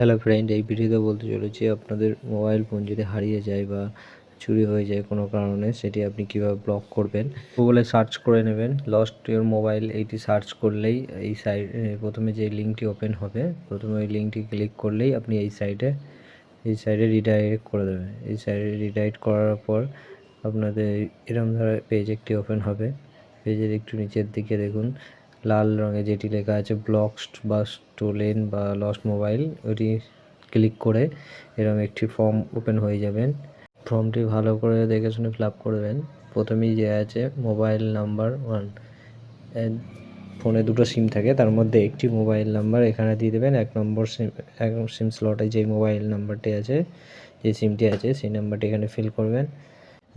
Hello friend, এই ভিডিওতে বলতে চলেছি আপনাদের মোবাইল ফোন যদি হারিয়ে যায় বা চুরি হয়ে যায় কোনো কারণে, সেটি আপনি কীভাবে ব্লক করবেন। গুগলে সার্চ করে নেবেন lost your mobile, eighty search করলেই এই প্রথমে যে লিঙ্কটি ওপেন হবে, প্রথমে ওই লিঙ্কটি ক্লিক করলেই আপনি এই সাইডে রিডাইরেক্ট করে দেবেন। এই সাইডে রিডাইরেক্ট করার পর আপনাদের এরকম ধরনের পেজ একটি ওপেন হবে। পেজের একটু নিচের দিকে দেখুন লাল রঙে যেটি লেখা আছে ব্লকড বা স্টোলেন বা লস্ট মোবাইল, ওটি ক্লিক করে এরকম একটি ফর্ম ওপেন হয়ে যাবেন। ফর্মটি ভালো করে দেখে শুনে ফিল আপ করবেন। প্রথমেই যে আছে মোবাইল নাম্বার 1, ফোনে দুটো সিম থাকে, তার মধ্যে একটি মোবাইল নাম্বার এখানে দিয়ে দেবেন। এক নম্বর সিম স্লটে যে মোবাইল নাম্বারটি আছে, যে সিমটি আছে, সেই নাম্বারটি এখানে ফিল করবেন।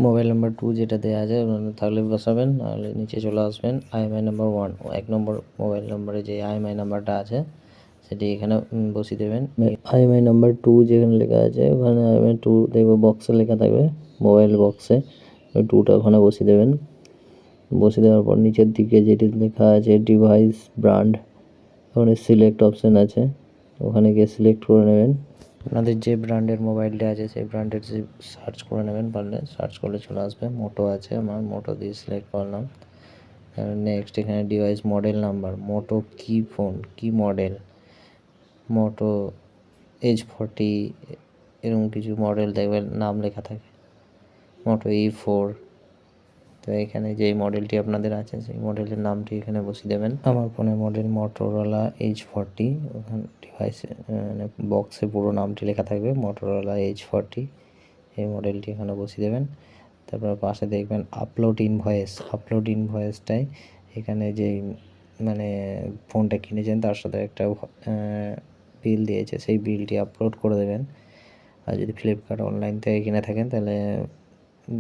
মোবাইল নাম্বার 2 যেটা দেওয়া আছে থাকলে বসাবেন, নাহলে নিচে চলে আসবেন। IMEI নাম্বার 1, 1 নম্বর মোবাইল নাম্বারে যে IMEI নাম্বারটা আছে সেটি এখানে বসিয়ে দেবেন। IMEI নাম্বার 2 যেখানে লেখা আছে ওখানে IMEI 2 দেখবে বক্সে লেখা থাকবে, মোবাইল বক্সে ওই 2টা ওখানে বসিয়ে দেবেন। বসিয়ে দেওয়ার পর নিচের দিকে যেটি লেখা আছে ডিভাইস ব্র্যান্ড, ওখানে সিলেক্ট অপশান আছে, ওখানে গিয়ে সিলেক্ট করে নেবেন। আপনাদের যে ব্র্যান্ডের মোবাইলটা আছে সেই ব্র্যান্ডের সার্চ করে নেবেন, পারলে সার্চ করলে চলে আসবে। মোটো আছে, আমার মোটো দিয়ে সিলেক্ট করলাম। নেক্সট এখানে ডিভাইস মডেল নাম্বার, মোটো কি ফোন, কি মডেল, মোটো H40 এরকম কিছু মডেল দেখবেন নাম লেখা থাকে, মোটো E4। তো এখানে যেই মডেলটি আপনাদের আছে সেই মডেলের নামটি এখানে বসিয়ে দেবেন। আমার ফোনের মডেল মোটোরোলা H40, ওখানে ডিভাইসে মানে বক্সে পুরো নামটি লেখা থাকবে মোটোরোলা H40, এই মডেলটি এখানে বসিয়ে দেবেন। তারপর পাশে দেখবেন আপলোড ইনভয়েসটাই এখানে যেই মানে ফোনটা কিনেছেন তার সাথে একটা বিল দিয়েছে, সেই বিলটি আপলোড করে দেবেন। আর যদি ফ্লিপকার্ট অনলাইন থেকে কিনে থাকেন তাহলে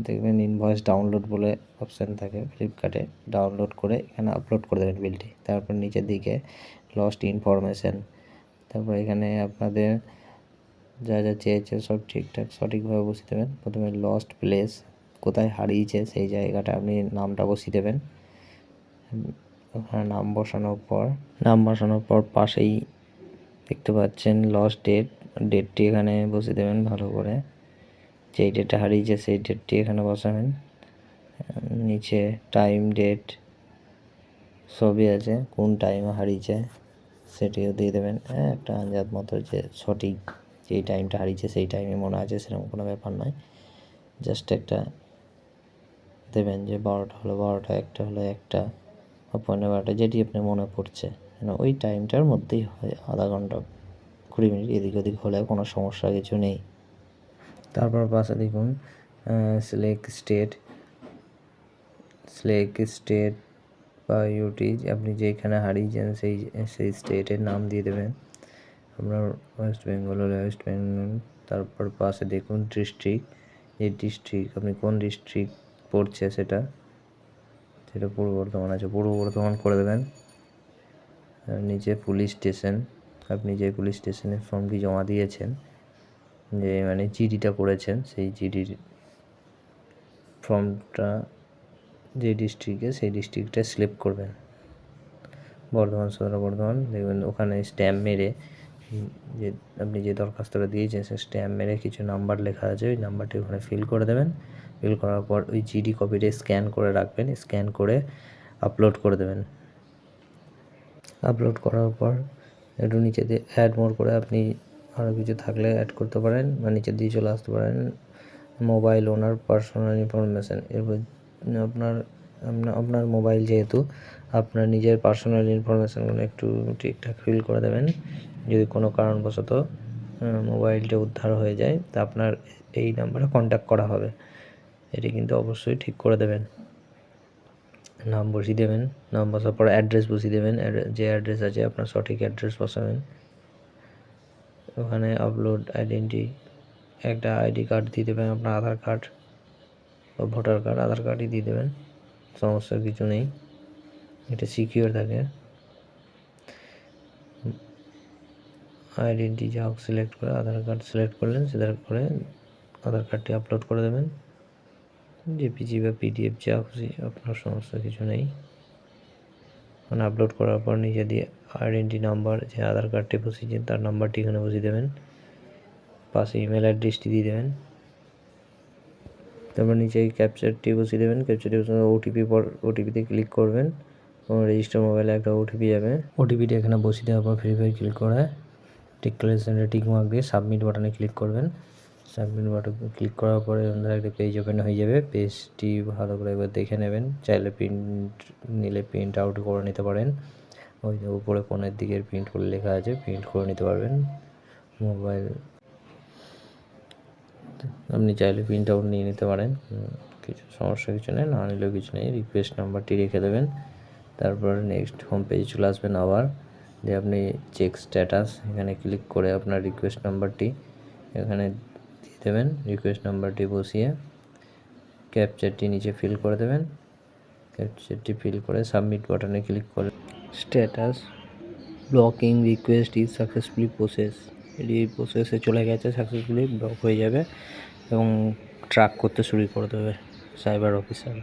দেখবেন ইনভয়েস ডাউনলোড বলে অপশান থাকে ফ্লিপকার্টে, ডাউনলোড করে এখানে আপলোড করে দেবেন বিলটি। তারপর নিচের দিকে লস্ট ইনফরমেশান, তারপর এখানে আপনাদের যা যা চেয়েছে সব ঠিকঠাক সঠিকভাবে বসিয়ে দেবেন। প্রথমে লস্ট প্লেস, কোথায় হারিয়েছে সেই জায়গাটা আপনি নামটা বসিয়ে দেবেন। ওখানে নাম বসানোর পর পাশেই দেখতে পাচ্ছেন লস্ট ডেটটি এখানে বসিয়ে দেবেন ভালো করে। যেই ডেটটা হারিয়েছে সেই ডেটটি এখানে বসাবেন। নিচে টাইম ডেট সবই আছে, কোন টাইমে হারিয়েছে সেটিও দিয়ে দেবেন। একটা আন্দাজ মতো যে সঠিক যেই টাইমটা হারিয়েছে সেই টাইমে মনে আছে সেরকম কোনো ব্যাপার নয়, জাস্ট একটা দেবেন যে 12টা হলো 12টা, 1টা হলো 1টা, বা 15-12টা, যেটি আপনার মনে পড়ছে। ওই টাইমটার মধ্যেই হয়, আধা ঘন্টা 20 মিনিট এদিক ওদিক হলে কোনো সমস্যা কিছু নেই। তারপর পাশে দেখুন সিলেক্ট স্টেট বা ইউটি, আপনি যেখানে হারিয়েছেন সেই স্টেটের নাম দিয়ে দেবেন। আপনার ওয়েস্ট বেঙ্গল হলে ওয়েস্ট বেঙ্গল। তারপর পাশে দেখুন ডিস্ট্রিক্ট, যে ডিস্ট্রিক্ট আপনি কোন ডিস্ট্রিক্ট পড়ছে সেটা পূর্ব বর্ধমান আছে, পূর্ব বর্ধমান করে দেবেন। নিচে পুলিশ স্টেশন, আপনি যে পুলিশ স্টেশনে ফর্মটি জমা দিয়েছেন, যে মানে জিডিটা করেছেন, সেই জিডির ফর্মটা যে ডিস্ট্রিক্টে সেই ডিস্ট্রিক্টটা সিলেক্ট করবেন। বর্ধমান সদর বর্ধমান, দেখবেন ওখানে স্ট্যাম্প মেরে যে আপনি যে দরখাস্তটা দিয়েছেন সে স্ট্যাম্প মেরে কিছু নাম্বার লেখা আছে, ওই নাম্বারটি ওখানে ফিল করে দেবেন। ফিল করার পর ওই জিডি কপিটা স্ক্যান করে রাখবেন, স্ক্যান করে আপলোড করে দেবেন। আপলোড করার পর একটু নিচে দিয়ে অ্যাড মোর করে আপনি আরও কিছু থাকলে অ্যাড করতে পারেন বা নিচের দিয়ে চলে আসতে পারেন। মোবাইল ওনার পার্সোনাল ইনফরমেশান, এরপর আপনার মোবাইল যেহেতু আপনার নিজের পার্সোনাল ইনফরমেশানগুলো একটু ঠিকঠাক ফিল করে দেবেন। যদি কোনো কারণবশত মোবাইলটা উদ্ধার হয়ে যায় তা আপনার এই নাম্বারে কন্ট্যাক্ট করা হবে, এটি কিন্তু অবশ্যই ঠিক করে দেবেন। নাম বসিয়ে দেবেন, নাম বসার পর অ্যাড্রেস বসিয়ে দেবেন, যে অ্যাড্রেস আছে আপনার সঠিক অ্যাড্রেস বসাবেন। ওখানে আপলোড আইডেন্টি, একটা আইডি কার্ড দিয়ে দেবেন, আপনার আধার কার্ড বা ভোটার কার্ড, আধার কার্ডই দিয়ে দেবেন, সমস্যা কিছু নেই, এটা সিকিউর থাকে। আইডেন্টি যা হোক সিলেক্ট করে আধার কার্ড সিলেক্ট করলেন, সিলেক্ট করে আধার কার্ডটি আপলোড করে দেবেন। জেপিজি বা পিডিএফ যা খুশি, আপনার সমস্যা কিছু নেই। মানে আপলোড করার পর নিজে দিয়ে আইডেন্টি নাম্বার, যে আধার কার্ডটি বসিয়েছেন তার নাম্বারটি এখানে বসিয়ে দেবেন, পাশে ইমেল অ্যাড্রেসটি দিয়ে দেবেন। তারপর নিচে ক্যাপচারটি বসিয়ে দেবেন, ক্যাপচারটি বসিয়ে ওটিপিতে ক্লিক করবেন এবং রেজিস্টার মোবাইলে একটা ওটিপি যাবে। ওটিপিটি এখানে বসিয়ে দেওয়ার পর ভেরিফাই ক্লিক করে ডিক্লারেশনে টিক মার্ক দিয়ে সাবমিট বাটনে ক্লিক করবেন। সাবমিট বাটন ক্লিক করার পরে একটা পেজ ওপেন হয়ে যাবে। পেজটি ভালো করে একবার দেখে নেবেন, চাইলে প্রিন্ট নিলে প্রিন্ট আউট করে নিতে পারেন। ওই যে উপরে কোণের দিকের প্রিন্ট করে লেখা আছে, প্রিন্ট করে নিতে পারবেন। মোবাইল আপনি চাইলে প্রিন্ট আউট নিয়ে নিতে পারেন, কিছু সমস্যা কিছু নেই, না নিলেও কিছু নেই। রিকোয়েস্ট নাম্বারটি রেখে দেবেন। তারপর নেক্সট হোম পেজে চলে আসবেন আবার, দিয়ে আপনি চেক স্ট্যাটাস এখানে ক্লিক করে আপনার রিকোয়েস্ট নাম্বারটি এখানে দিয়ে দেবেন। রিকোয়েস্ট নাম্বারটি বসিয়ে ক্যাপচারটি নিচে ফিল করে দেবেন। ক্যাপচারটি ফিল করে সাবমিট বাটনে ক্লিক করে status blocking request is successfully process, এটি প্রসেসে চলে গেছে, সাকসেসফুলি ব্লক হয়ে যাবে এবং ট্র্যাক করতে শুরু করে দেবে সাইবার অফিসার।